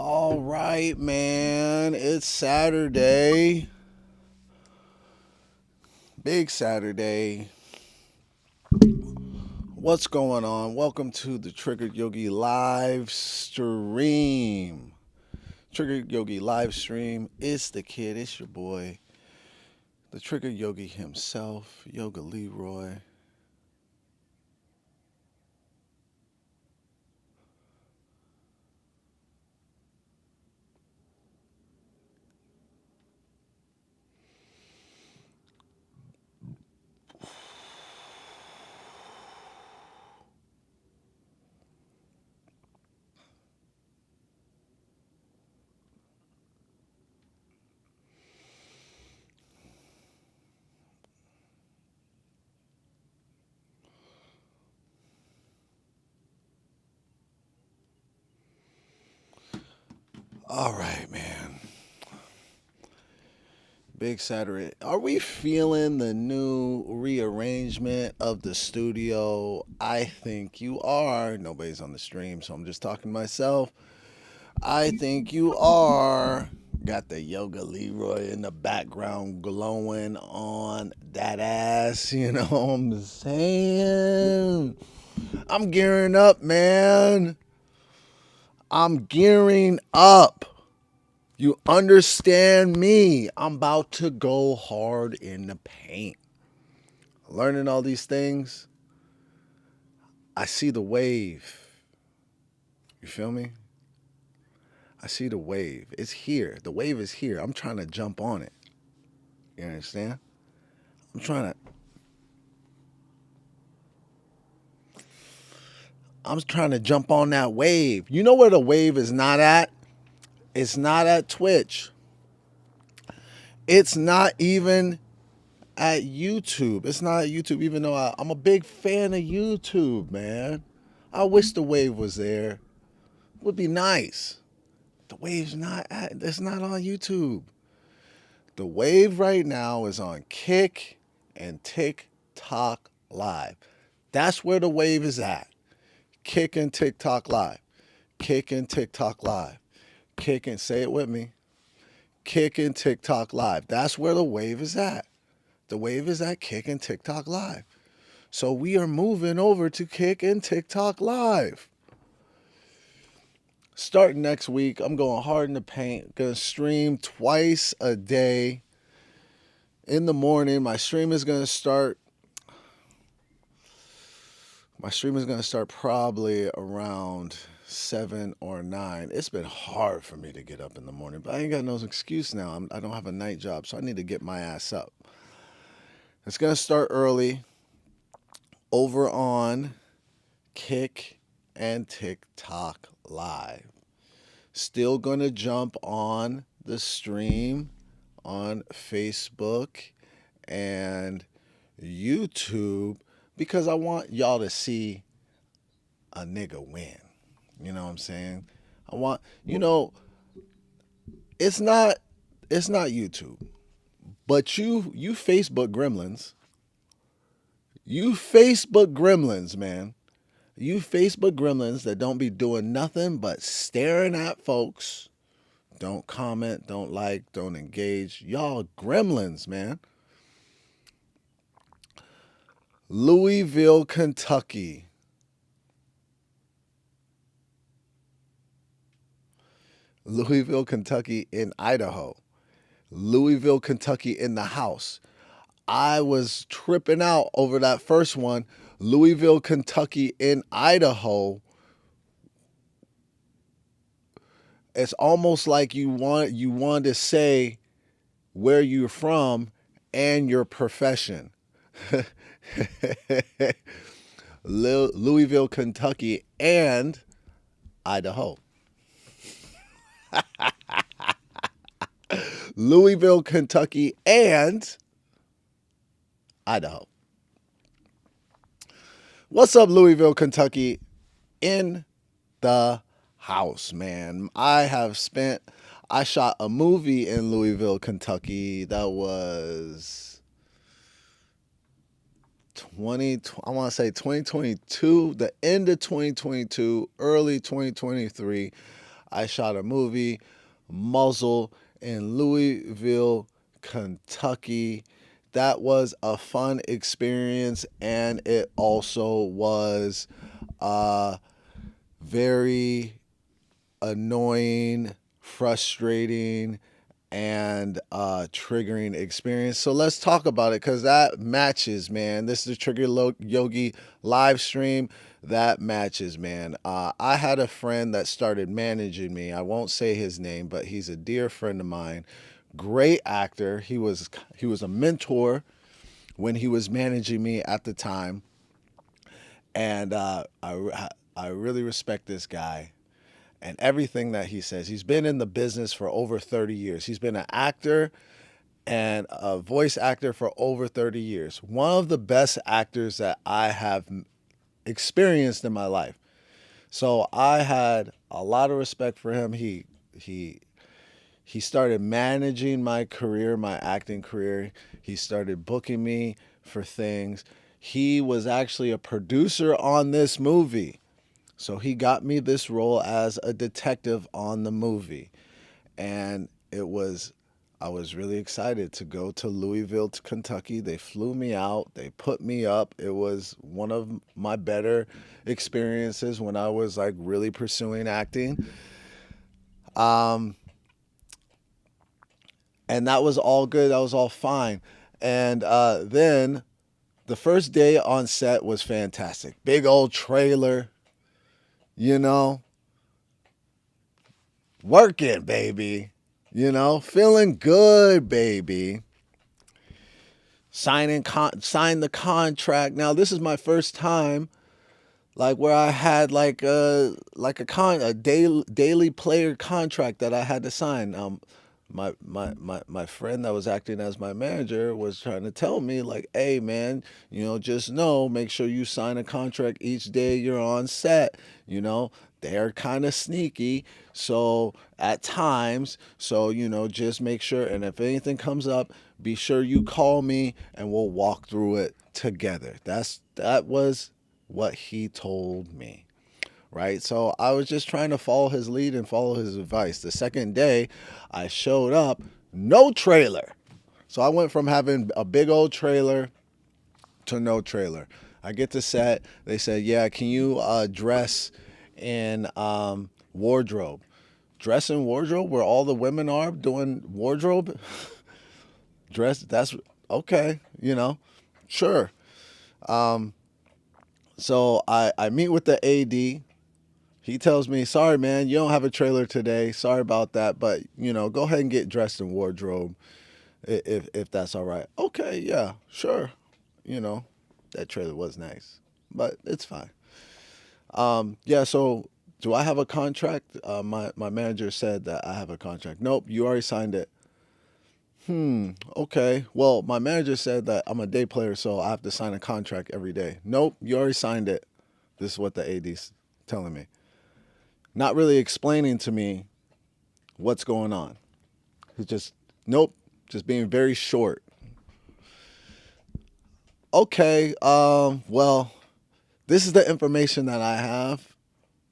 All right, man. It's Saturday. Big Saturday. What's going on? Welcome to the Triggered Yogi live stream. Triggered Yogi live stream. It's the kid. It's your boy, the Triggered Yogi himself, Yoga Leroy. All right, man. Big Saturday. Are we feeling the new rearrangement of the studio? I think you are. Nobody's on the stream, so I'm just talking to myself. I think you are. Got the Yoga Leroy in the background glowing on that ass. You know what I'm saying? I'm gearing up, man. I'm gearing up. You understand me. I'm about to go hard in the paint. Learning all these things, I see the wave. You feel me? I see the wave. It's here. The wave is here. I'm trying to jump on it. You understand? I'm trying to jump on that wave. You know where the wave is not at? It's not at Twitch. It's not even at YouTube. It's not at YouTube, even though I'm a big fan of YouTube, man. I wish the wave was there. It would be nice. The wave's not at, it's not on YouTube. The wave right now is on Kick and TikTok Live. That's where the wave is at. Kick and TikTok Live. Kick and TikTok Live. Kick and say it with me. Kick and TikTok Live. That's where the wave is at. The wave is at Kick and TikTok Live. So we are moving over to Kick and TikTok Live. Starting next week, I'm going hard in the paint. Gonna stream twice a day. In the morning, my stream is gonna start probably around 7 or 9. It's been hard for me to get up in the morning, but I ain't got no excuse now. I don't have a night job, so I need to get my ass up. It's gonna start early over on Kick and TikTok Live. Still gonna jump on the stream on Facebook and YouTube because I want y'all to see a nigga win. You know what I'm saying? I want, it's not YouTube, but you Facebook gremlins. You Facebook gremlins, man. You Facebook gremlins that don't be doing nothing but staring at folks. Don't comment, don't like, don't engage. Y'all gremlins, man. Louisville, Kentucky. Louisville, Kentucky in Idaho. Louisville, Kentucky in the house. I was tripping out over that first one. Louisville, Kentucky in Idaho. It's almost like you want to say where you're from and your profession. Louisville, Kentucky and Idaho. Louisville, Kentucky and Idaho. What's up, Louisville, Kentucky in the house, man? I shot a movie in Louisville, Kentucky that was I want to say 2022, the end of 2022, early 2023. I shot a movie, Muzzle, in Louisville, Kentucky. That was a fun experience, and it also was uh, very annoying, frustrating, and triggering experience. So let's talk about it because that matches, man. This is the Yogi live stream. That matches, man. I had a friend that started managing me. I won't say his name, but he's a dear friend of mine. Great actor. He was a mentor when he was managing me at the time, and I really respect this guy and everything that he says. He's been in the business for over 30 years. He's been an actor and a voice actor for over 30 years. One of the best actors that I have experienced in my life. So I had a lot of respect for him. He he started managing my career, my acting career. He started booking me for things. He was actually a producer on this movie. So he got me this role as a detective on the movie. And I was really excited to go to Louisville, to Kentucky. They flew me out, they put me up. It was one of my better experiences when I was like really pursuing acting. Um, and that was all good, that was all fine. And then the first day on set was fantastic. Big old trailer, you know, working, baby. Feeling good, baby. Signed the contract. Now this is my first time, like where I had a daily player contract that I had to sign. My friend that was acting as my manager was trying to tell me like, hey man, just know, make sure you sign a contract each day you're on set. They're kind of sneaky, so at times, so just make sure, and if anything comes up, be sure you call me and we'll walk through it together. That was what he told me. Right? So I was just trying to follow his lead and follow his advice. The second day I showed up, no trailer. So I went from having a big old trailer to no trailer. I get to set. They said, yeah, can you dress in wardrobe? Dress in wardrobe where all the women are doing wardrobe? That's okay, sure. So I meet with the AD. He tells me, sorry, man, you don't have a trailer today. Sorry about that. But, go ahead and get dressed in wardrobe if that's all right. Okay, yeah, sure. That trailer was nice, but it's fine. Yeah, so do I have a contract? My manager said that I have a contract. Nope, you already signed it. Okay. Well, my manager said that I'm a day player, so I have to sign a contract every day. Nope, you already signed it. This is what the AD's telling me. Not really explaining to me what's going on. He's nope, just being very short. Okay, well, this is the information that I have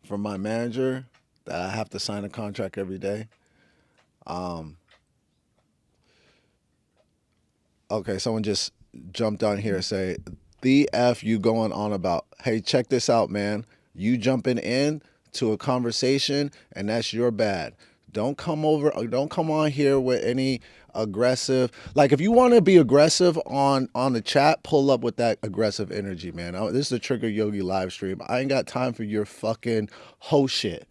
from my manager, that I have to sign a contract every day. Okay, someone just jumped on here and say, the F you going on about? Hey, check this out, man. You jumping in to a conversation, and that's your bad. Don't come on here with any aggressive, like if you want to be aggressive on the chat, pull up with that aggressive energy, man. This is a Trigger Yogi live stream. I ain't got time for your fucking ho shit.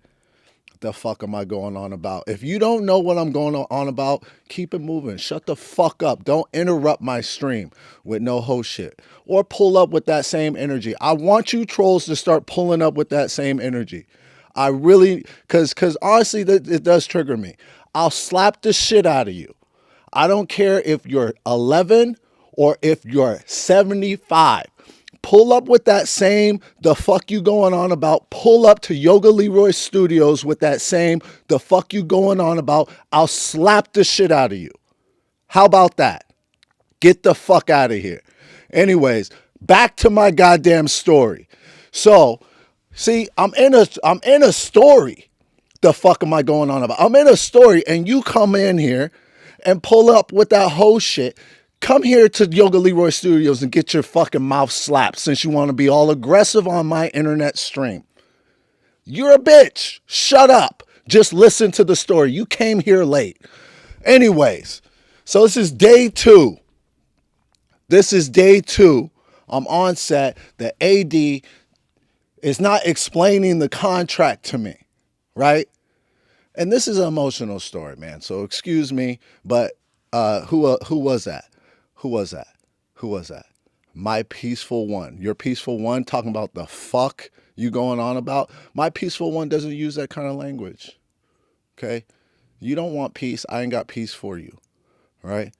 The fuck am I going on about? If you don't know what I'm going on about, keep it moving. Shut the fuck up. Don't interrupt my stream with no ho shit. Or pull up with that same energy. I want you trolls to start pulling up with that same energy. I really, because honestly, it does trigger me. I'll slap the shit out of you. I don't care if you're 11 or if you're 75. Pull up with that same, the fuck you going on about. Pull up to Yoga Leroy Studios with that same, the fuck you going on about. I'll slap the shit out of you. How about that? Get the fuck out of here. Anyways, back to my goddamn story. So, see, I'm in a story. The fuck am I going on about? I'm in a story and you come in here and pull up with that whole shit. Come here to Yoga Leroy Studios and get your fucking mouth slapped since you want to be all aggressive on my internet stream. You're a bitch. Shut up. Just listen to the story. You came here late. Anyways, so this is day 2. This is day 2. I'm on set. The AD is not explaining the contract to me, right? And this is an emotional story, man. So excuse me, but who was that? Who was that? Who was that? My peaceful one. Your peaceful one talking about the fuck you going on about? My peaceful one doesn't use that kind of language. Okay? You don't want peace. I ain't got peace for you. Right?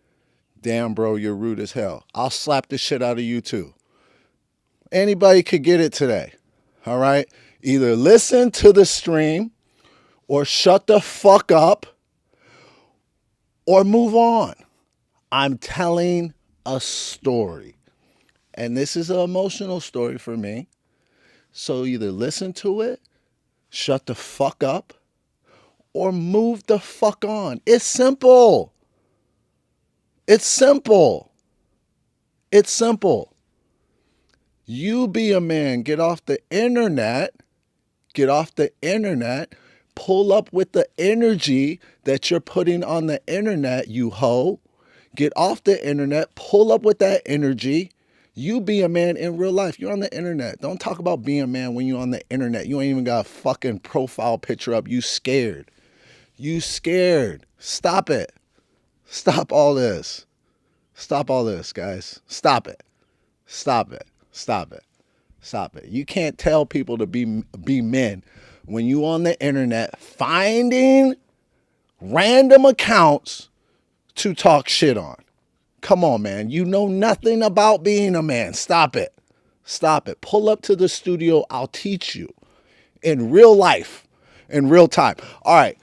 Damn, bro, you're rude as hell. I'll slap the shit out of you too. Anybody could get it today. All right? Either listen to the stream or shut the fuck up or move on. I'm telling a story. And this is an emotional story for me. So either listen to it, shut the fuck up, or move the fuck on. It's simple. It's simple. It's simple. You be a man. Get off the internet. Get off the internet. Pull up with the energy that you're putting on the internet, you hoe. Get off the internet. Pull up with that energy. You be a man in real life. You're on the internet. Don't talk about being a man when you're on the internet. You ain't even got a fucking profile picture up. You scared. You scared. Stop it. Stop all this. Stop all this, guys. Stop it. Stop it. Stop it. Stop it. You can't tell people to be men when you on the internet finding random accounts to talk shit on. Come on, man. You know nothing about being a man. Stop it. Stop it. Pull up to the studio. I'll teach you in real life, in real time. All right.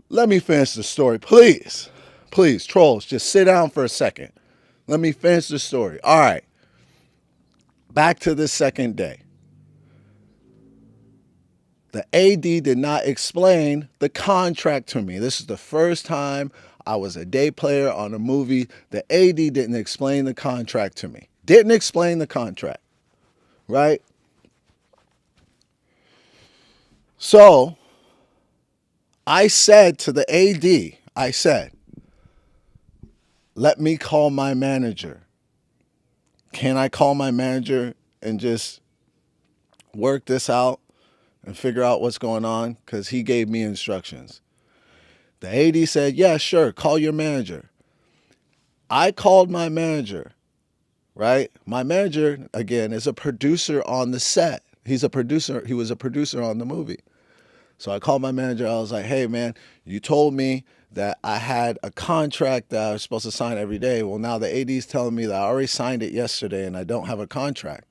Let me finish the story. Please, please, trolls, just sit down for a second. Let me finish the story. All right. Back to the second day. The AD did not explain the contract to me. This is the first time I was a day player on a movie. The AD didn't explain the contract to me. Didn't explain the contract, right? So I said to the AD, I said, let me call my manager. Can I call my manager and just work this out and figure out what's going on? Because he gave me instructions. The AD said, yeah, sure, call your manager. I called my manager, right? My manager, again, is a producer on the set. He's a producer. He was a producer on the movie. So I called my manager. I was like, hey, man, you told me that I had a contract that I was supposed to sign every day. Well, now the AD's telling me that I already signed it yesterday and I don't have a contract.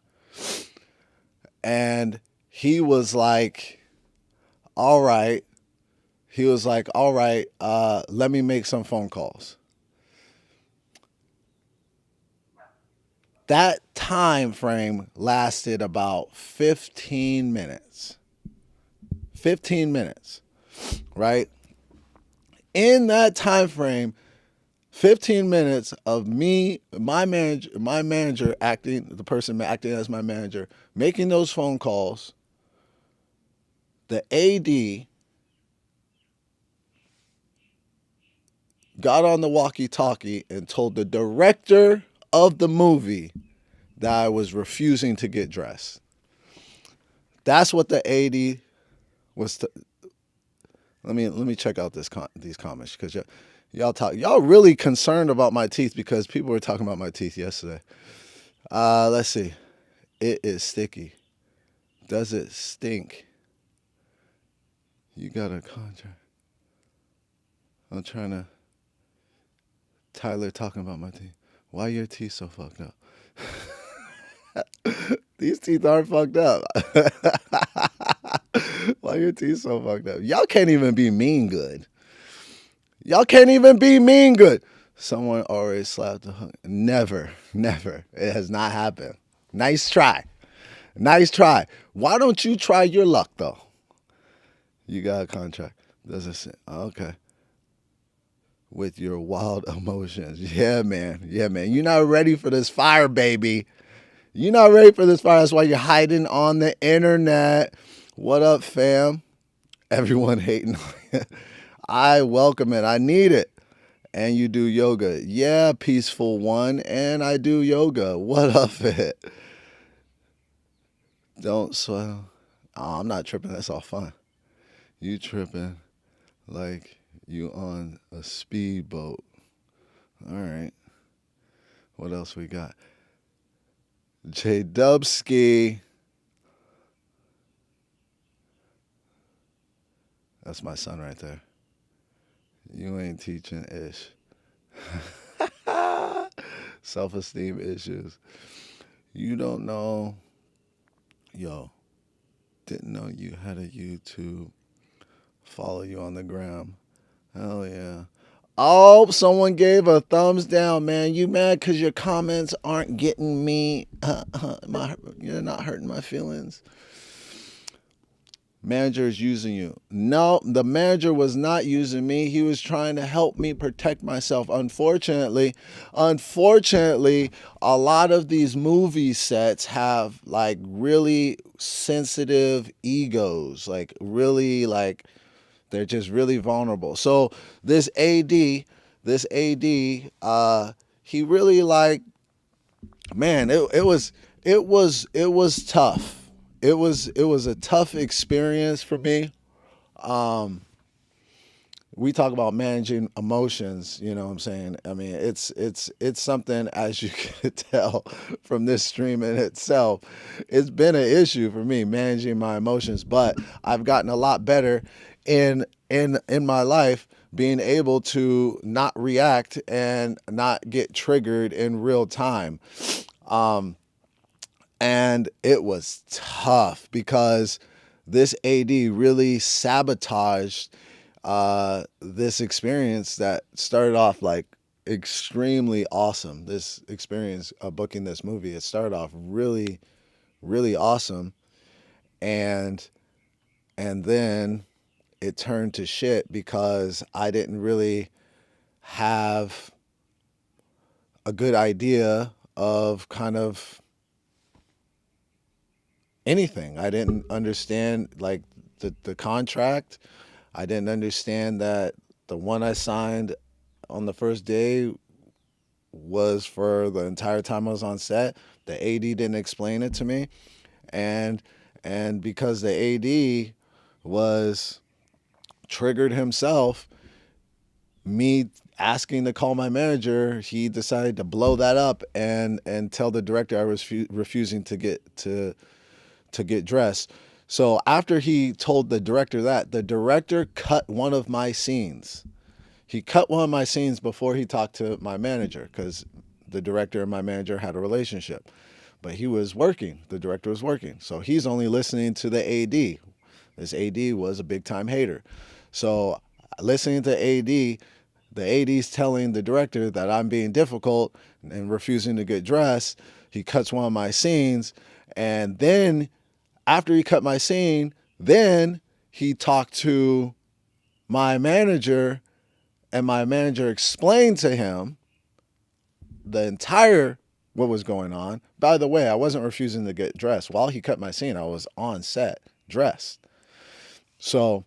And he was like, all right. He was like, all right, let me make some phone calls. That time frame lasted about 15 minutes. 15 minutes, right? In that time frame, 15 minutes of me, my manager acting, the person acting as my manager, making those phone calls, the AD got on the walkie-talkie and told the director of the movie that I was refusing to get dressed. That's what the AD was. Let me check out these comments because y'all really concerned about my teeth because people were talking about my teeth yesterday. Let's see. It is sticky. Does it stink? You got a contract. I'm trying to. Tyler talking about my teeth. Why are your teeth so fucked up? These teeth aren't fucked up. Why are your teeth so fucked up? Y'all can't even be mean good. Y'all can't even be mean good. Someone already slapped the hook. Never, never. It has not happened. Nice try. Nice try. Why don't you try your luck, though? You got a contract. Does it say? Okay. With your wild emotions. Yeah, man. Yeah, man. You're not ready for this fire, baby. You're not ready for this fire. That's why you're hiding on the internet. What up, fam? Everyone hating on you. I welcome it. I need it. And you do yoga. Yeah, peaceful one. And I do yoga. What up, it? Don't swell. Oh, I'm not tripping. That's all fun. You tripping like you on a speedboat. All right. What else we got? J Dubski. That's my son right there. You ain't teaching ish. Self esteem issues. You don't know. Yo, didn't know you had a YouTube. Follow you on the gram. Hell yeah. Oh, someone gave a thumbs down, man. You mad because your comments aren't getting me? You're not hurting my feelings. Manager is using you. No, the manager was not using me. He was trying to help me protect myself. Unfortunately, a lot of these movie sets have like really sensitive egos, like really like they're just really vulnerable. So this AD, he really like, man, it was tough. It was a tough experience for me. Um, we talk about managing emotions, you know what I'm saying? I mean, it's something, as you can tell from this stream in itself. It's been an issue for me managing my emotions, but I've gotten a lot better in my life being able to not react and not get triggered in real time. Um, and it was tough because this AD really sabotaged this experience that started off like extremely awesome. This experience of booking this movie, it started off really, really awesome, and then it turned to shit because I didn't really have a good idea of kind of anything. I didn't understand like the contract. I didn't understand that the one I signed on the first day was for the entire time I was on set. The AD didn't explain it to me, and because the AD was triggered himself, me asking to call my manager, he decided to blow that up and tell the director I was refusing to get dressed. So after he told the director that, the director cut one of my scenes. He cut one of my scenes before he talked to my manager because the director and my manager had a relationship. But he was working. The director was working. So he's only listening to the AD. This AD was a big time hater. So listening to AD, the AD's telling the director that I'm being difficult and refusing to get dressed. He cuts one of my scenes. And then after he cut my scene, then he talked to my manager, and my manager explained to him the entire what was going on. By the way, I wasn't refusing to get dressed. While he cut my scene, I was on set dressed. So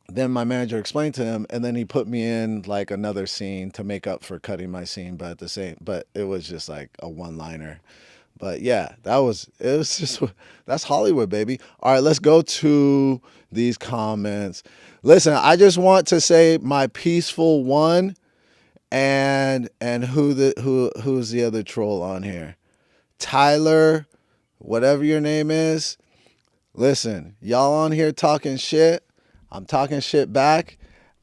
then my manager explained to him, and then he put me in like another scene to make up for cutting my scene, but it was just like a one-liner. But yeah, that's Hollywood, baby. All right, let's go to these comments. Listen, I just want to say my peaceful one and who's the other troll on here? Tyler, whatever your name is. Listen, y'all on here talking shit. I'm talking shit back,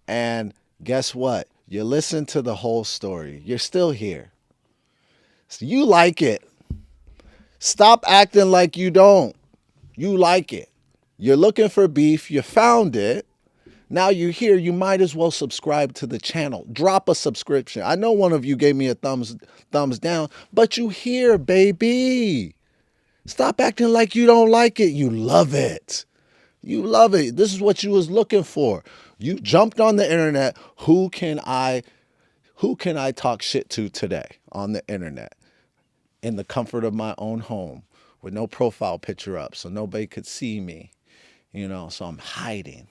and guess what? You listen to the whole story. You're still here. So you like it. Stop acting like you don't. You like it. You're looking for beef. You found it. Now you're here. You might as well subscribe to the channel. Drop a subscription. I know one of you gave me a thumbs down, but you here, baby. Stop acting like you don't like it. You love it. You love it. This is what you was looking for. You jumped on the internet. Who can I talk shit to today on the internet in the comfort of my own home with no profile picture up so nobody could see me? So I'm hiding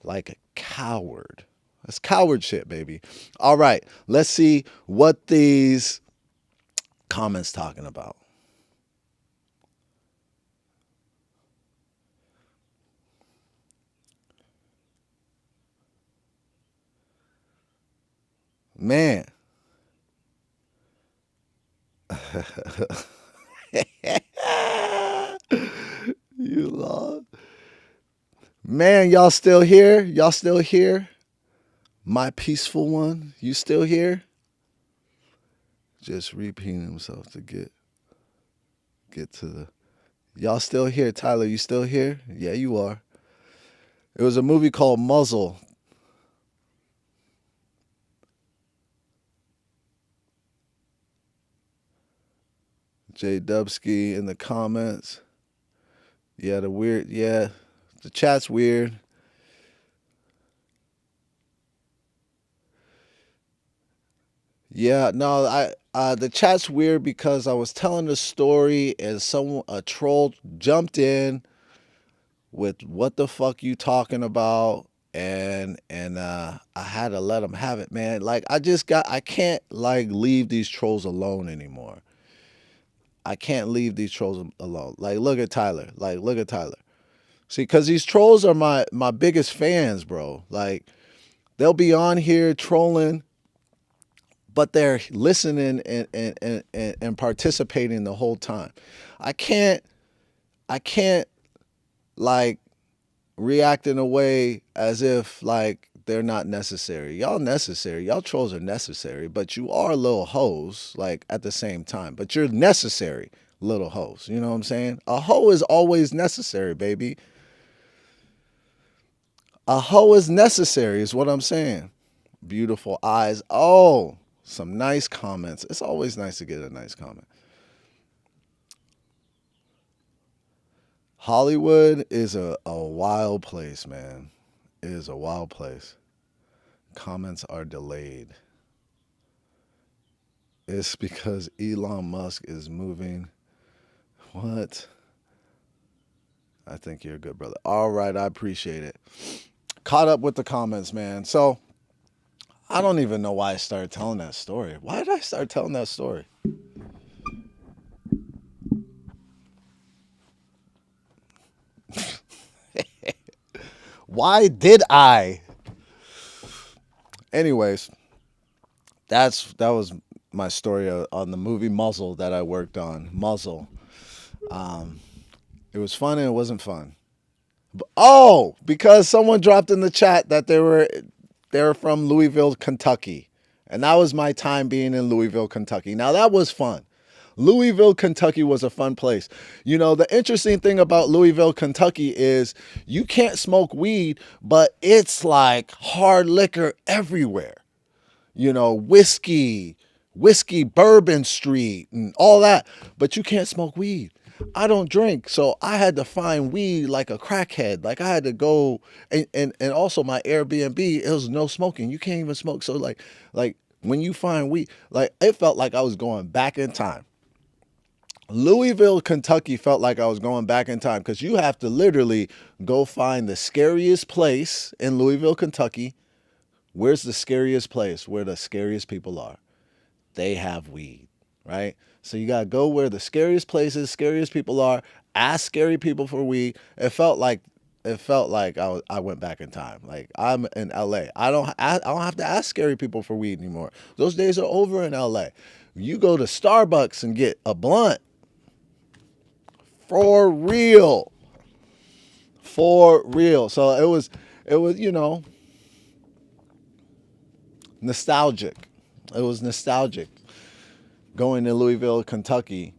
like a coward. That's coward shit, baby. All right, let's see what these comments talking about. Man. You love. Man, y'all still here? Y'all still here? My peaceful one, you still here? Just repeating himself to get to the. Y'all still here? Tyler, you still here? Yeah, you are. It was a movie called Muzzle. J Dubsky in the comments. Yeah, the chat's weird. Yeah, no, the chat's weird because I was telling the story and a troll jumped in with what the fuck you talking about, and I had to let him have it, man. Like I can't like leave these trolls alone anymore. I can't leave these trolls alone. Like look at Tyler. See, cuz these trolls are my biggest fans, bro. Like they'll be on here trolling, but they're listening and participating the whole time. I can't like react in a way as if like they're not necessary. Y'all necessary. Y'all trolls are necessary, but you are little hoes like at the same time. But you're necessary little hoes. You know what I'm saying? A hoe is always necessary, baby. A hoe is necessary is what I'm saying. Beautiful eyes. Oh, some nice comments. It's always nice to get a nice comment. Hollywood is a wild place, man. It is a wild place. Comments are delayed. It's because Elon Musk is moving. What? I think you're a good brother. All right, I appreciate it. Caught up with the comments, man. So I don't even know why I started telling that story. Why did I start telling that story? Why did I? Anyways, that was my story on the movie Muzzle that I worked on. Muzzle. It was fun and it wasn't fun. Oh, because someone dropped in the chat that they were from Louisville, Kentucky. And that was my time being in Louisville, Kentucky. Now that was fun. Louisville, Kentucky was a fun place. The interesting thing about Louisville, Kentucky is you can't smoke weed, but it's like hard liquor everywhere. Whiskey, Bourbon Street, and all that. But you can't smoke weed. I don't drink, so I had to find weed like a crackhead. Like I had to go, and also my Airbnb, it was no smoking. You can't even smoke. So like when you find weed, like it felt like I was going back in time. Louisville, Kentucky felt like I was going back in time because you have to literally go find the scariest place in Louisville, Kentucky. Where's the scariest place? Where the scariest people are. They have weed, right? So you got to go where the scariest places, scariest people are, ask scary people for weed. It felt like I went back in time. Like I'm in LA. I don't have to ask scary people for weed anymore. Those days are over in LA. You go to Starbucks and get a blunt. For real. For real. So it was nostalgic. It was nostalgic going to Louisville, Kentucky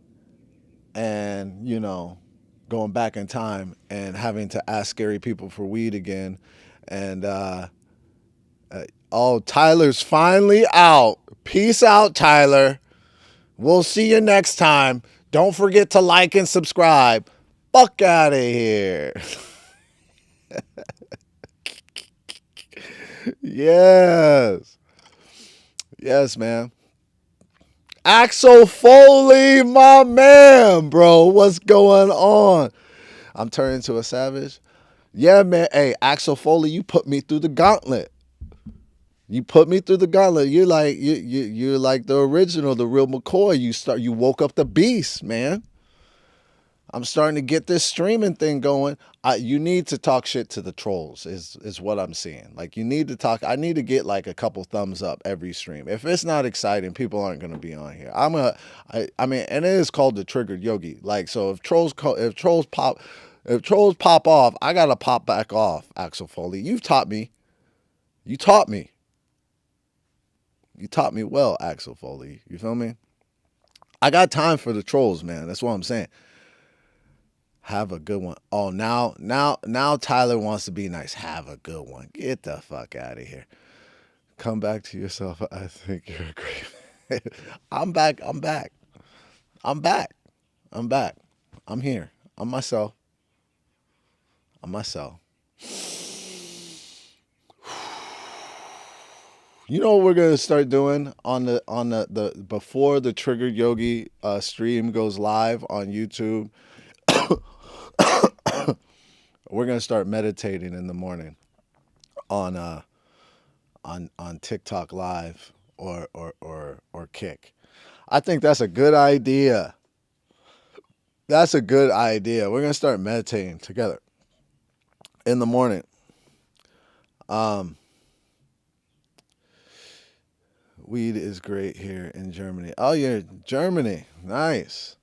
and, going back in time and having to ask scary people for weed again. And, Tyler's finally out. Peace out, Tyler. We'll see you next time. Don't forget to like and subscribe. Fuck out of here. Yes. Yes, man. Axel Foley, my man, bro. What's going on? I'm turning into a savage. Yeah, man. Hey, Axel Foley, you put me through the gauntlet. You put me through the gauntlet. You're like the original, the real McCoy. You woke up the beast, man. I'm starting to get this streaming thing going. You need to talk shit to the trolls is what I'm seeing. Like you need to talk. I need to get like a couple thumbs up every stream. If it's not exciting, people aren't going to be on here. I mean, and it is called the triggered yogi. Like so, if trolls pop off, I gotta pop back off. Axel Foley, you've taught me. You taught me. You taught me well, Axel Foley. You feel me? I got time for the trolls, man. That's what I'm saying. Have a good one. Oh, now Tyler wants to be nice. Have a good one. Get the fuck out of here. Come back to yourself. I think you're a great man. I'm back. I'm back. I'm back. I'm back. I'm here. I'm myself. I'm myself. You know what we're gonna start doing on the before the Triggered Yogi stream goes live on YouTube. We're gonna start meditating in the morning on on TikTok Live or Kick. I think that's a good idea. That's a good idea. We're gonna start meditating together in the morning. Um, Weed is great here in Germany. Oh, you're Germany. Nice.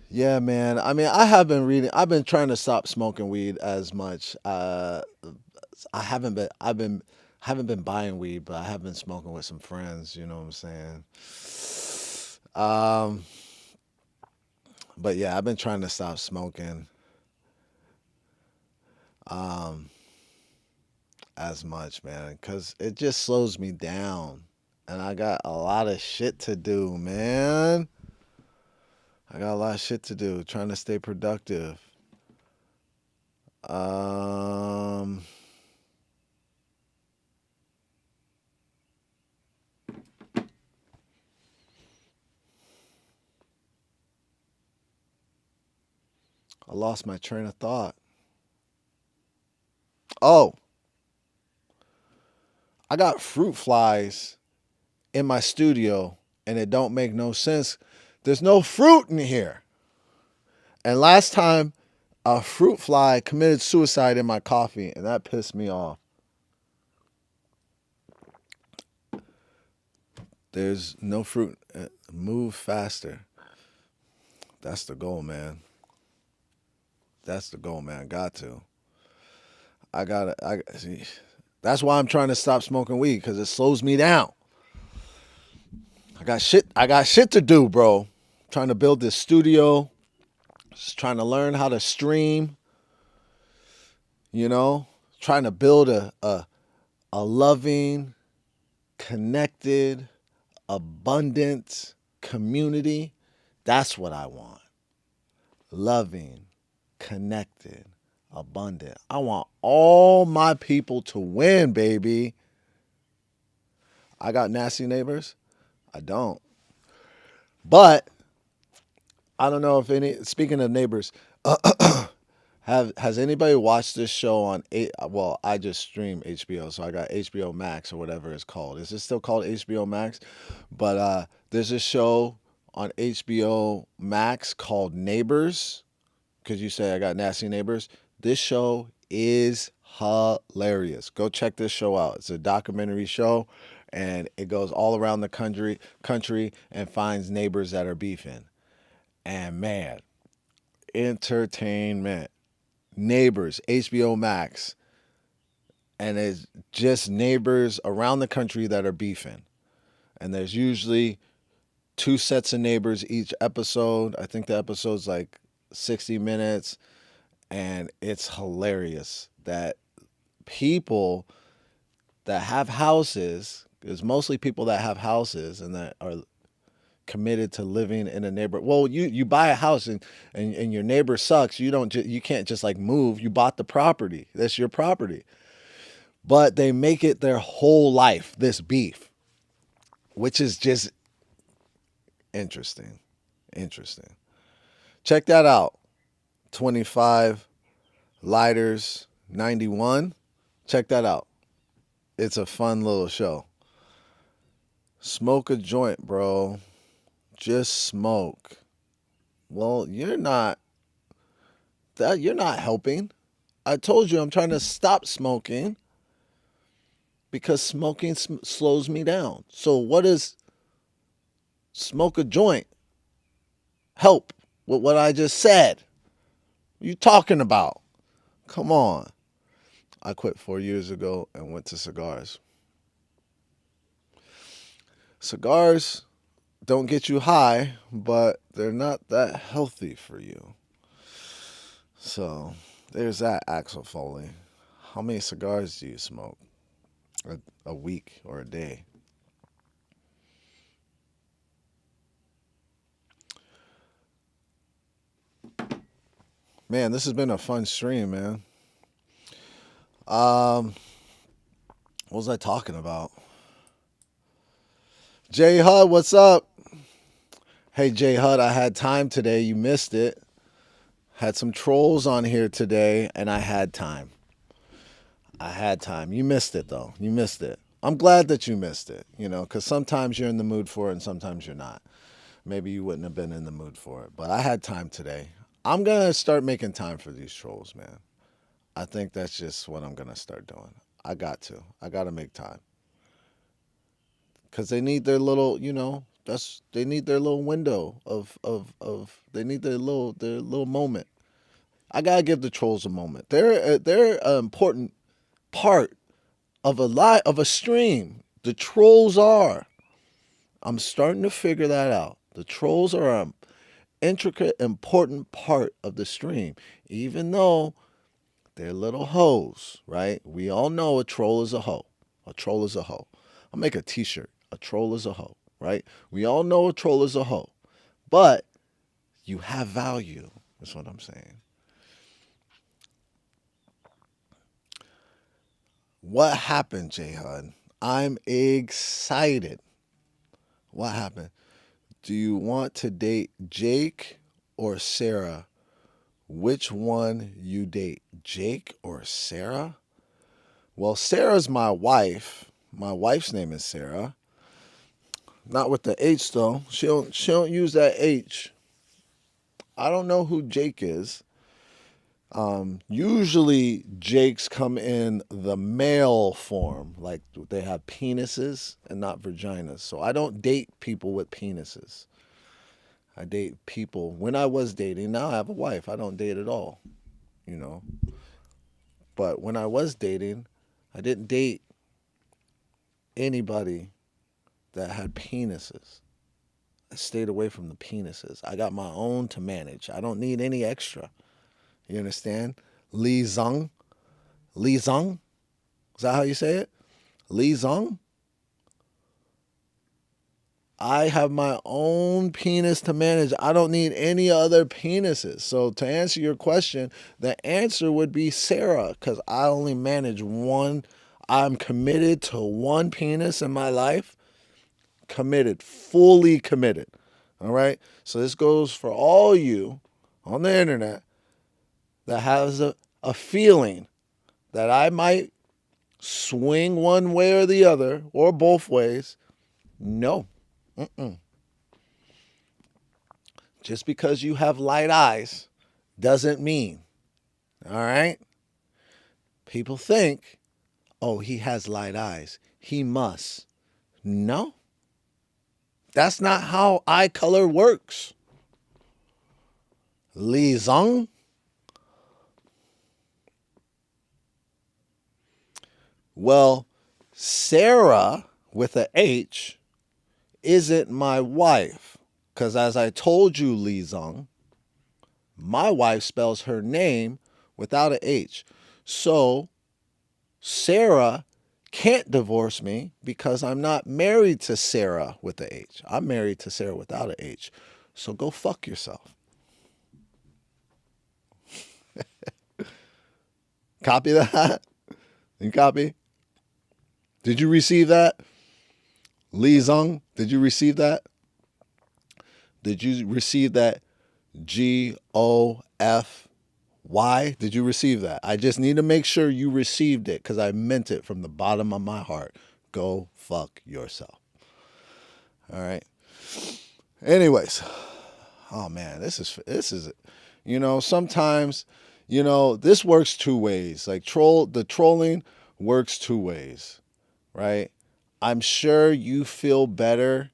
Yeah, man. I mean, I have been reading. I've been trying to stop smoking weed as much. I haven't been. Haven't been buying weed, but I have been smoking with some friends. You know what I'm saying? Um, but yeah, I've been trying to stop smoking um, as much, man, because it just slows me down, and I got a lot of shit to do, man. I got a lot of shit to do, trying to stay productive. Um, I lost my train of thought. Oh, I got fruit flies in my studio, and it don't make no sense. There's no fruit in here. And last time, a fruit fly committed suicide in my coffee, and that pissed me off. There's no fruit. Move faster. That's the goal, man. That's the goal, man. Got to. I gotta. I see. That's why I'm trying to stop smoking weed because it slows me down. I got shit. I got shit to do, bro. Trying to build this studio. Just trying to learn how to stream. You know, trying to build a loving, connected, abundant community. That's what I want. Loving, connected, abundant. I want all my people to win, baby. I got nasty neighbors. I don't. But I don't know if any. Speaking of neighbors, has anybody watched this show on eight? Well, I just stream HBO, so I got HBO Max or whatever it's called. Is it still called HBO Max? But there's a show on HBO Max called Neighbors. Because you say I got nasty neighbors. This show is hilarious. Go check this show out. It's a documentary show, and it goes all around the country and finds neighbors that are beefing. And man, entertainment. Neighbors, HBO Max, and it's just neighbors around the country that are beefing. And there's usually two sets of neighbors each episode. I think the episode's like 60 minutes, and it's hilarious that people that have houses, it's mostly people that have houses and that are committed to living in a neighborhood. Well, you buy a house and your neighbor sucks. You can't just like move. You bought the property. That's your property. But they make it their whole life, this beef, which is just interesting. Interesting. Check that out. 25 Lighters 91. Check that out. It's a fun little show. Smoke a joint, bro. Just smoke. Well, you're not helping. I told you I'm trying to stop smoking because smoking slows me down. So what does smoke a joint help with what I just said? What are you talking about? Come on. I quit 4 years ago and went to cigars. Cigars don't get you high, but they're not that healthy for you. So there's that, Axel Foley. How many cigars do you smoke a week or a day? Man, this has been a fun stream, man. What was I talking about? J Hud, what's up? Hey, J Hud, I had time today. You missed it. Had some trolls on here today, and I had time. You missed it, though. You missed it. I'm glad that you missed it, because sometimes you're in the mood for it and sometimes you're not. Maybe you wouldn't have been in the mood for it, but I had time today. I'm going to start making time for these trolls, man. I think that's just what I'm going to start doing. I got to make time. Because they need their little, they need their little window they need their little moment. I got to give the trolls a moment. They're an important part of a stream. The trolls are. I'm starting to figure that out. The trolls are an intricate, important part of the stream, even though they're little hoes, right? We all know a troll is a hoe. A troll is a hoe. I'll make a t-shirt. A troll is a hoe, right? We all know a troll is a hoe, but you have value. That's what I'm saying. What happened, J Hud? I'm excited. What happened? Do you want to date Jake or Sarah? Which one you date, Jake or Sarah? Well, Sarah's my wife. My wife's name is Sarah. Not with the H though. She don't use that H. I don't know who Jake is. Usually Jakes come in the male form, like they have penises and not vaginas. So I don't date people with penises. I date people when I was dating. Now I have a wife. I don't date at all, But when I was dating, I didn't date anybody that had penises. I stayed away from the penises. I got my own to manage. I don't need any extra. You understand? Li Zong? Li Zong? Is that how you say it? Li Zong? I have my own penis to manage. I don't need any other penises. So to answer your question, the answer would be Sarah, because I only manage one. I'm committed to one penis in my life. Committed, fully committed. All right? So this goes for all you on the internet that has a feeling that I might swing one way or the other or both ways. No. Just because you have light eyes doesn't mean, all right? People think, oh, he has light eyes. He must. No. That's not how eye color works. Li Zong. Well, Sarah with a H isn't my wife. Because as I told you, Li Zong, my wife spells her name without a H. So Sarah can't divorce me because I'm not married to Sarah with the H. I'm married to Sarah without an H. So go fuck yourself. Copy that? You copy? Did you receive that? Lee Zung, did you receive that? Did you receive that? GOFY? Did you receive that? I just need to make sure you received it because I meant it from the bottom of my heart. Go fuck yourself. All right. Anyways, oh man, this is, sometimes, this works two ways. Like the trolling works two ways, right? I'm sure you feel better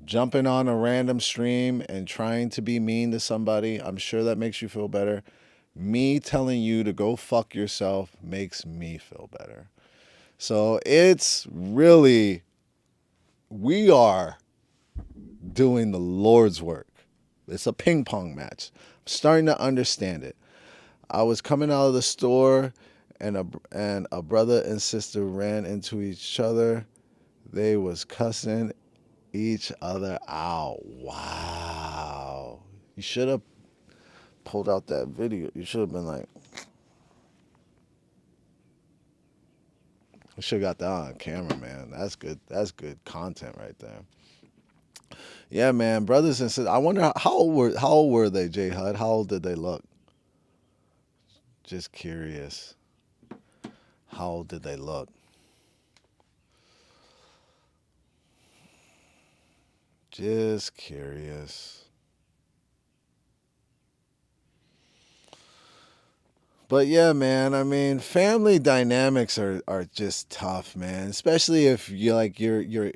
jumping on a random stream and trying to be mean to somebody. I'm sure that makes you feel better. Me telling you to go fuck yourself makes me feel better. So it's really, we are doing the Lord's work. It's a ping pong match. I'm starting to understand it. I was coming out of the store and a brother and sister ran into each other. They was cussing each other out. Wow. You should have pulled out that video. You should have been like, you should have got that on camera, man. That's good. That's good content right there. Yeah, man. Brothers and sisters. I wonder how old were they, J Hud? How old did they look? Just curious. How old did they look? Just curious. But yeah, man, I mean, family dynamics are just tough, man. Especially if you like your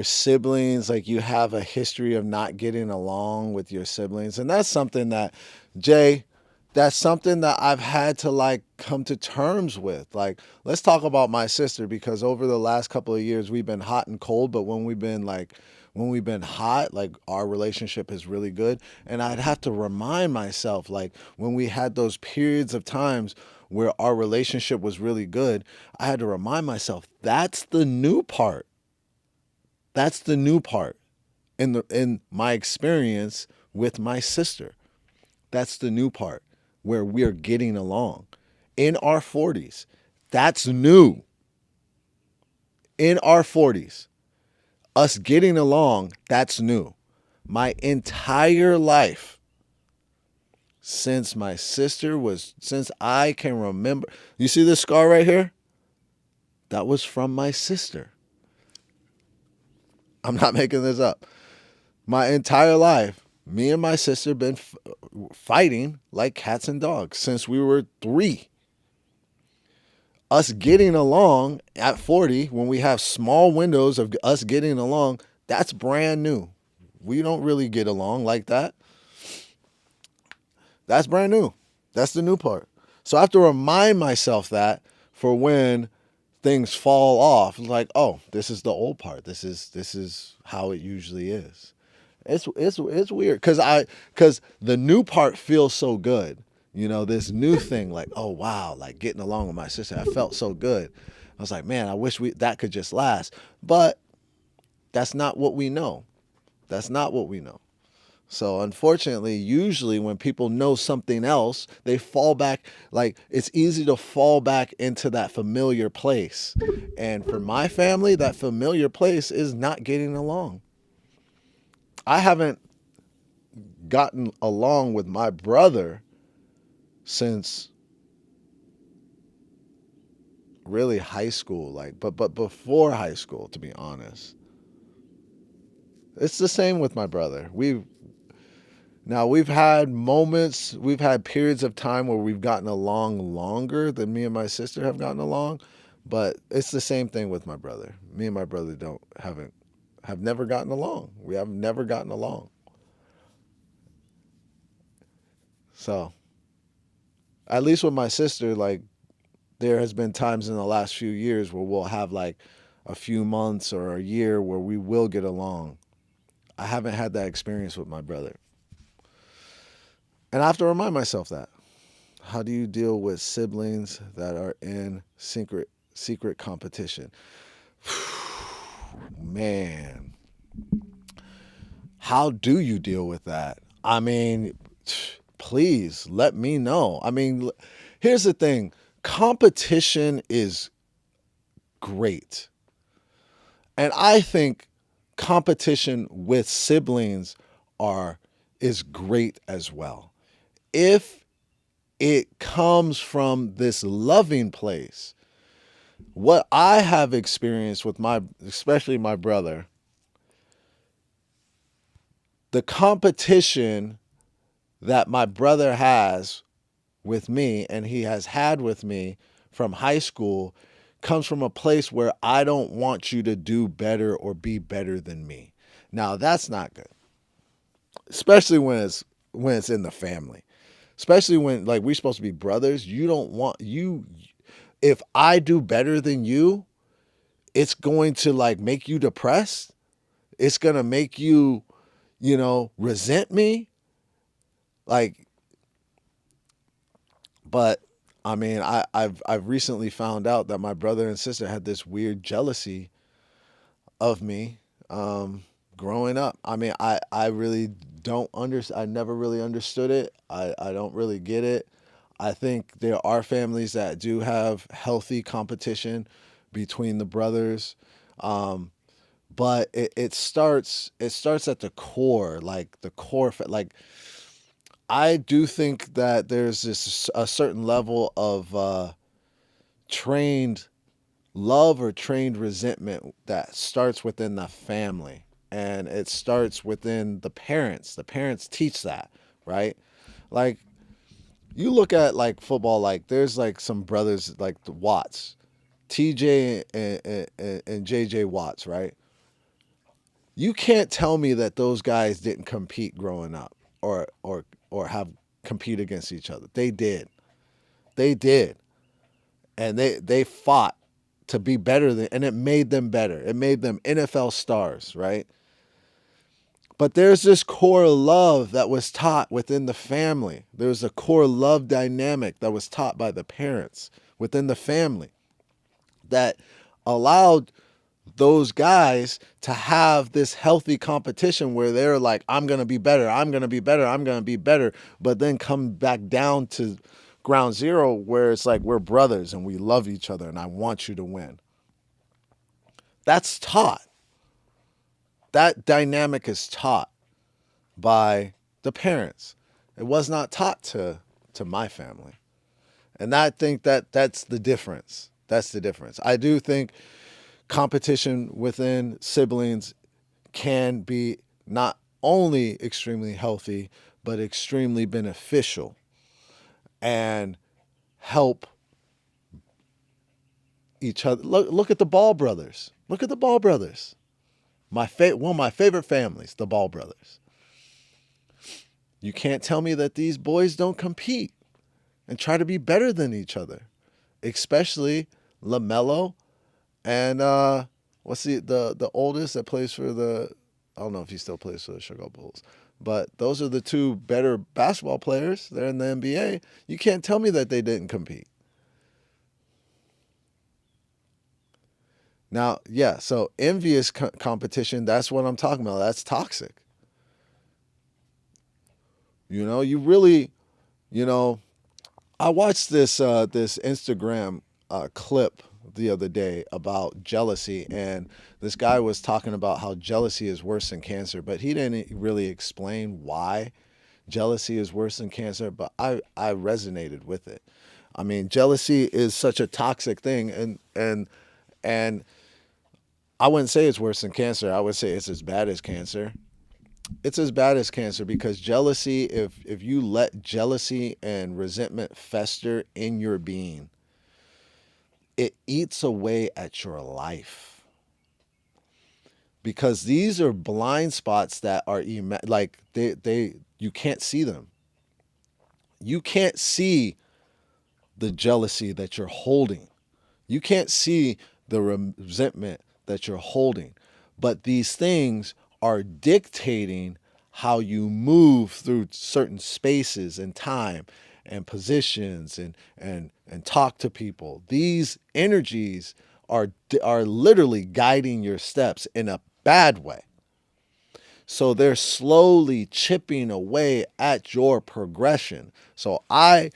siblings, like you have a history of not getting along with your siblings. And that's something that, Jay, that's something that I've had to like come to terms with. Like, let's talk about my sister because over the last couple of years we've been hot and cold, but when we've been hot, like our relationship is really good. And I'd have to remind myself, like when we had those periods of times where our relationship was really good, I had to remind myself that's the new part. That's the new part in my experience with my sister. That's the new part where we're getting along in our 40s. That's new. In our 40s. Us getting along, that's new. My entire life since I can remember. You see this scar right here? That was from my sister. I'm not making this up. My entire life, me and my sister been fighting like cats and dogs since we were 3. Us getting along at 40, when we have small windows of us getting along, that's brand new. We don't really get along like that. That's brand new. That's the new part. So I have to remind myself that for when things fall off, like, oh, this is the old part. This is how it usually is. It's weird because the new part feels so good. This new thing, like, oh wow, like getting along with my sister, I felt so good. I was like, man, I wish that could just last. But that's not what we know. That's not what we know. So unfortunately, usually when people know something else, they fall back, like it's easy to fall back into that familiar place. And for my family, that familiar place is not getting along. I haven't gotten along with my brother since really high school, like but before high school, to be honest. It's the same with my brother. We've had moments, we've had periods of time where we've gotten along longer than me and my sister have gotten along, but it's the same thing with my brother. Me and my brother have never gotten along. We have never gotten along. So, at least with my sister, like there has been times in the last few years where we'll have like a few months or a year where we will get along. I haven't had that experience with my brother. And I have to remind myself that. How do you deal with siblings that are in secret competition? Man, how do you deal with that? I mean, please let me know. I mean, here's the thing. Competition is great. And I think competition with siblings are is great as well. If it comes from this loving place, what I have experienced with my especially my brother, the competition that my brother has with me and he has had with me from high school comes from a place where I don't want you to do better or be better than me. Now that's not good, especially when it's in the family. Especially when like we're supposed to be brothers, you don't want you if I do better than you, it's going to like make you depressed. It's going to make you, resent me. Like but I mean, I've recently found out that my brother and sister had this weird jealousy of me growing up. I mean, I really don't understand. I never really understood it. I don't really get it. I think there are families that do have healthy competition between the brothers. Um, but it starts at the core, like the core, like I do think that there's this a certain level of trained love or trained resentment that starts within the family, and it starts within the parents. The parents teach that, right? Like you look at like football, like there's like some brothers like the Watts, TJ and JJ Watts, right? You can't tell me that those guys didn't compete growing up or have compete against each other. They did. They did. And they fought to be better than and it made them better. It made them NFL stars, right? But there's this core love that was taught within the family. There's a core love dynamic that was taught by the parents within the family that allowed those guys to have this healthy competition where they're like, I'm going to be better, I'm going to be better, I'm going to be better, but then come back down to ground zero where it's like, we're brothers and we love each other and I want you to win. That's taught. That dynamic is taught by the parents. It was not taught to my family. And I think that that's the difference. That's the difference. I do think competition within siblings can be not only extremely healthy, but extremely beneficial and help each other. Look at the Ball brothers. Look at the Ball brothers. One of my favorite families, the Ball brothers. You can't tell me that these boys don't compete and try to be better than each other, especially LaMelo and what's the oldest that plays for the I don't know if he still plays for the Chicago Bulls. But those are the two better basketball players. They're in the NBA. You can't tell me that they didn't compete. Now, yeah, so envious competition, that's what I'm talking about. That's toxic. You really, you know, I watched this Instagram clip the other day about jealousy, and this guy was talking about how jealousy is worse than cancer, but he didn't really explain why jealousy is worse than cancer. But I resonated with it. I mean, jealousy is such a toxic thing, and I wouldn't say it's worse than cancer. I would say it's as bad as cancer. It's as bad as cancer because jealousy, if you let jealousy and resentment fester in your being, it eats away at your life. Because these are blind spots that are like they you can't see them. You can't see the jealousy that you're holding. You can't see the resentment that you're holding. But these things are dictating how you move through certain spaces and time. and positions and talk to people. These energies are literally guiding your steps in a bad way. So they're slowly chipping away at your progression. So I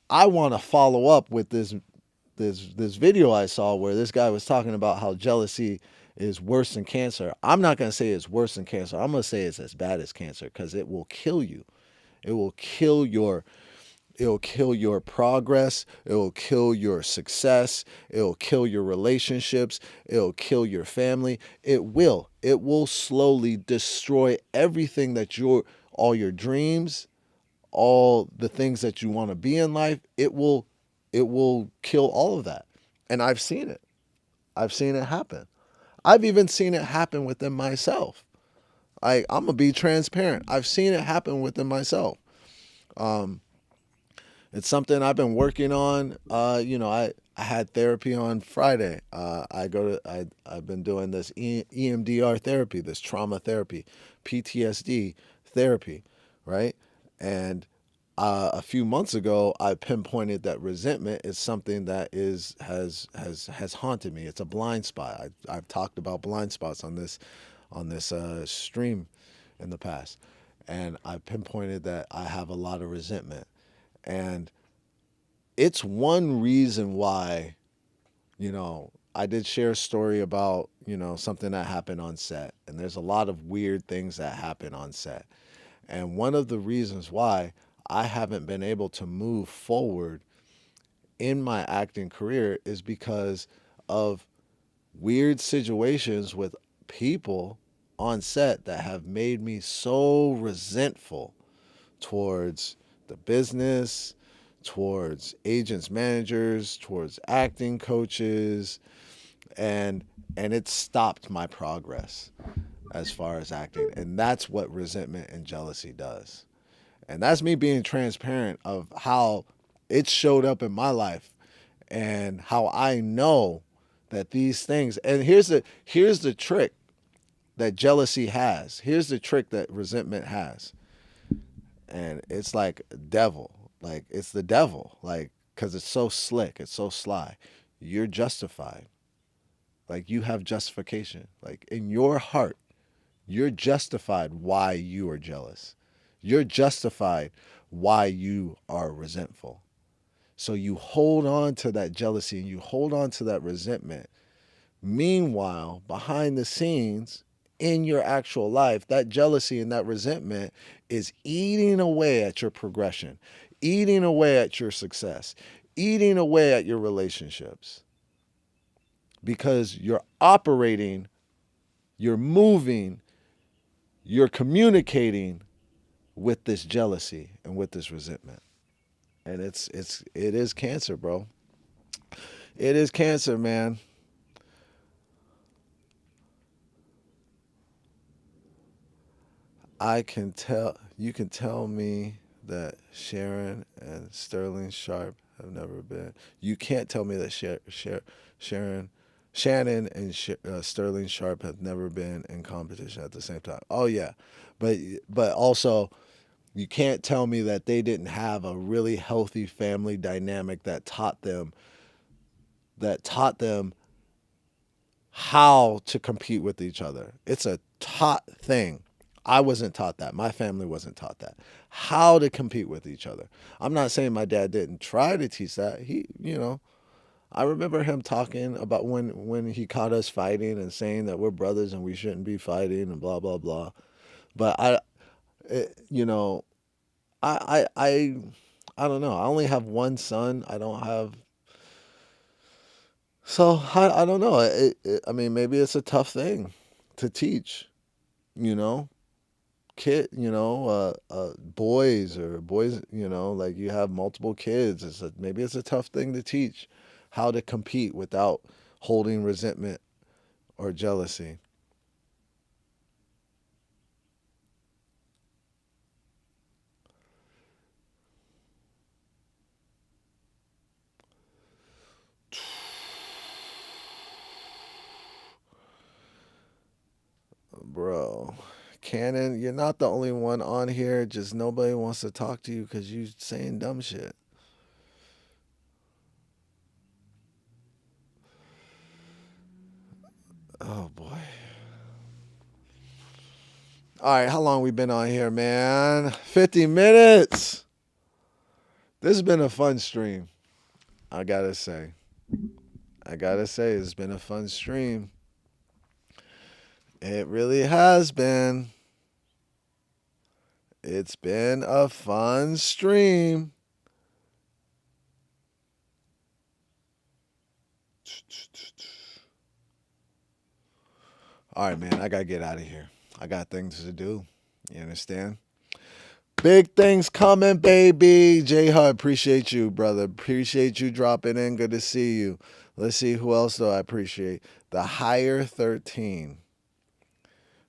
want to follow up with this video I saw where this guy was talking about how jealousy is worse than cancer. I'm not going to say it's worse than cancer. I'm going to say it's as bad as cancer because it will kill you. It will kill your It'll kill your progress. It'll kill your success. It'll kill your relationships. It'll kill your family. It will. It will slowly destroy everything all your dreams, all the things that you want to be in life. It will kill all of that. And I've seen it. I've seen it happen. I've even seen it happen within myself. I'm gonna be transparent. I've seen it happen within myself. Um, It's something I've been working on. I had therapy on Friday. I've been doing this EMDR therapy, this trauma therapy, PTSD therapy, right? And a few months ago, I pinpointed that resentment is something that has haunted me. It's a blind spot. I've talked about blind spots on this stream in the past, and I pinpointed that I have a lot of resentment. And it's one reason why, I did share a story about, something that happened on set. And there's a lot of weird things that happen on set. And one of the reasons why I haven't been able to move forward in my acting career is because of weird situations with people on set that have made me so resentful towards the business, towards agents, managers, towards acting coaches, and it stopped my progress as far as acting. And that's what resentment and jealousy does. And that's me being transparent of how it showed up in my life and how I know that these things. And here's the trick that jealousy has. Here's the trick that resentment has. And it's like devil. Like it's the devil. Like because it's so slick, it's so sly. You're justified. Like you have justification. Like in your heart, you're justified why you are jealous. You're justified why you are resentful. So you hold on to that jealousy and you hold on to that resentment. Meanwhile, behind the scenes, in your actual life, that jealousy and that resentment is eating away at your progression, eating away at your success, eating away at your relationships because you're operating, you're moving, you're communicating with this jealousy and with this resentment. And it is cancer, bro. It is cancer, man. I can tell you can tell me that Sharon and Sterling Sharp have never been. You can't tell me that Sharon, Shannon and Sterling Sharp have never been in competition at the same time. Oh yeah, but also you can't tell me that they didn't have a really healthy family dynamic that taught them how to compete with each other. It's a taught thing. I wasn't taught that. My family wasn't taught that. How to compete with each other. I'm not saying my dad didn't try to teach that. I remember him talking about when he caught us fighting and saying that we're brothers and we shouldn't be fighting and blah blah blah. But it, you know, I don't know. I only have one son. I don't have. So I don't know. I mean, maybe it's a tough thing to teach. You know, boys, like you have multiple kids. Maybe it's a tough thing to teach how to compete without holding resentment or jealousy. Bro, Cannon, you're not the only one on here. Just nobody wants to talk to you because you saying dumb shit. Oh boy. All right, how long we been on here, man? 50 minutes. This has been a fun stream. I gotta say. It's been a fun stream. It really has been. It's been a fun stream. All right, man, I gotta get out of here. I got things to do. You understand? Big things coming, baby. J Hud, appreciate you, brother. Appreciate you dropping in. Good to see you. Let's see who else do I appreciate. The Higher 13.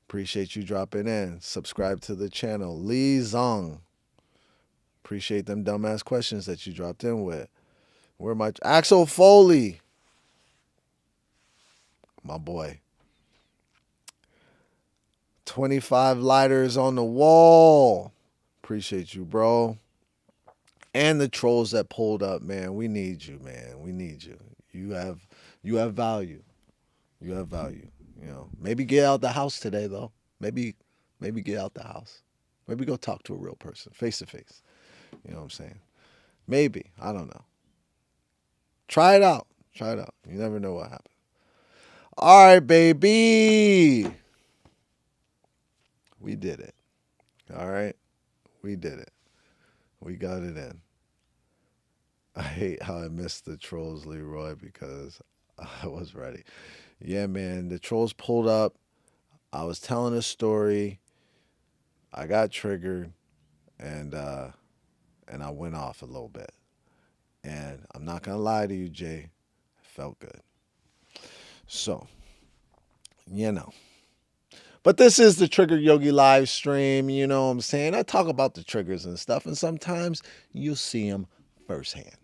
Appreciate you dropping in. Subscribe to the channel. Lee Zong. Appreciate them dumbass questions that you dropped in with. Where my Axel Foley. My boy. 25 lighters on the wall. Appreciate you, bro. And the trolls that pulled up, man. We need you, man. We need you. You have value. You have value. You know. Maybe get out the house today though. Maybe get out the house. Maybe go talk to a real person, face to face. You know what I'm saying? Maybe. I don't know. Try it out. Try it out. You never know what happens. All right, baby. We did it. All right? We did it. We got it in. I hate how I missed the trolls, Leroy, because I was ready. Yeah, man. The trolls pulled up. I was telling a story. I got triggered, and I went off a little bit. And I'm not going to lie to you, Jay. It felt good. So, you know. But this is the Trigger Yogi live stream, you know what I'm saying? I talk about the triggers and stuff, and sometimes you'll see them firsthand.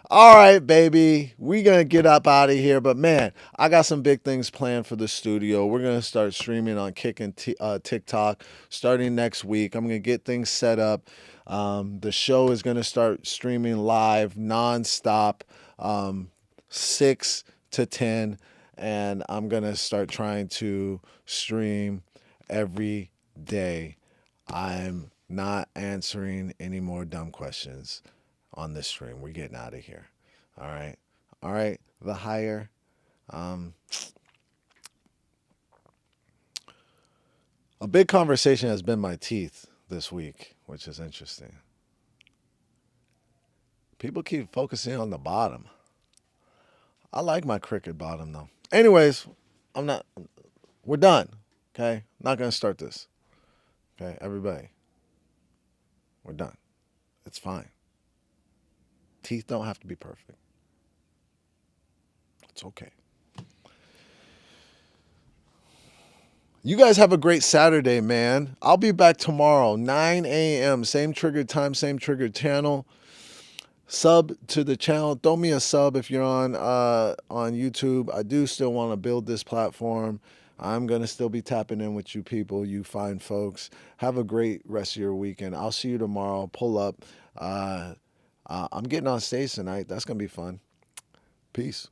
All right, baby. We're going to get up out of here. But, man, I got some big things planned for the studio. We're going to start streaming on Kick and TikTok starting next week. I'm going to get things set up. The show is going to start streaming live nonstop, 6 to 10. And I'm going to start trying to stream every day. I'm not answering any more dumb questions on this stream. We're getting out of here. All right. All right. The Higher. A big conversation has been my teeth this week, which is interesting. People keep focusing on the bottom. I like my crooked bottom, though. Anyways, we're done. Okay? Not going to start this. Okay, everybody. We're done. It's fine. Teeth don't have to be perfect. It's okay. You guys have a great Saturday, man. I'll be back tomorrow, 9 a.m. Same trigger time, same trigger channel. Sub to the channel. Throw me a sub if you're on YouTube. I do still want to build this platform. I'm going to still be tapping in with you people, you fine folks. Have a great rest of your weekend. I'll see you tomorrow. Pull up. I'm getting on stage tonight. That's going to be fun. Peace.